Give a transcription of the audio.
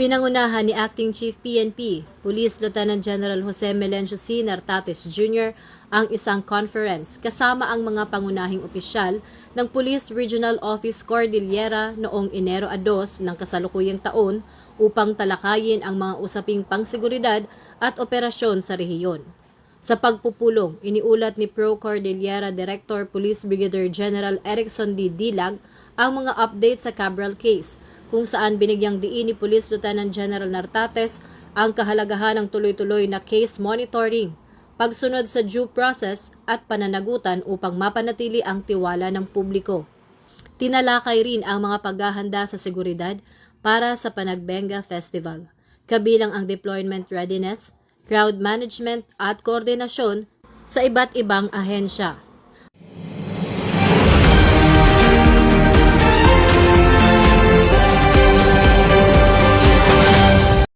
Pinangunahan ni Acting Chief PNP, Police Lieutenant General Jose Melencio C. Nartates Jr. ang isang conference kasama ang mga pangunahing opisyal ng Police Regional Office Cordillera noong Enero 2 ng kasalukuyang taon upang talakayin ang mga usaping pangseguridad at operasyon sa rehiyon. Sa pagpupulong, iniulat ni Pro Cordillera Director Police Brigadier General Erickson D. Dilag ang mga update sa Cabral case, kung saan binigyang diin ni Police Lieutenant General Nartates ang kahalagahan ng tuloy-tuloy na case monitoring, pagsunod sa due process at pananagutan upang mapanatili ang tiwala ng publiko. Tinalakay rin ang mga paghahanda sa seguridad para sa Panagbenga Festival, kabilang ang deployment readiness, crowd management at koordinasyon sa iba't ibang ahensya.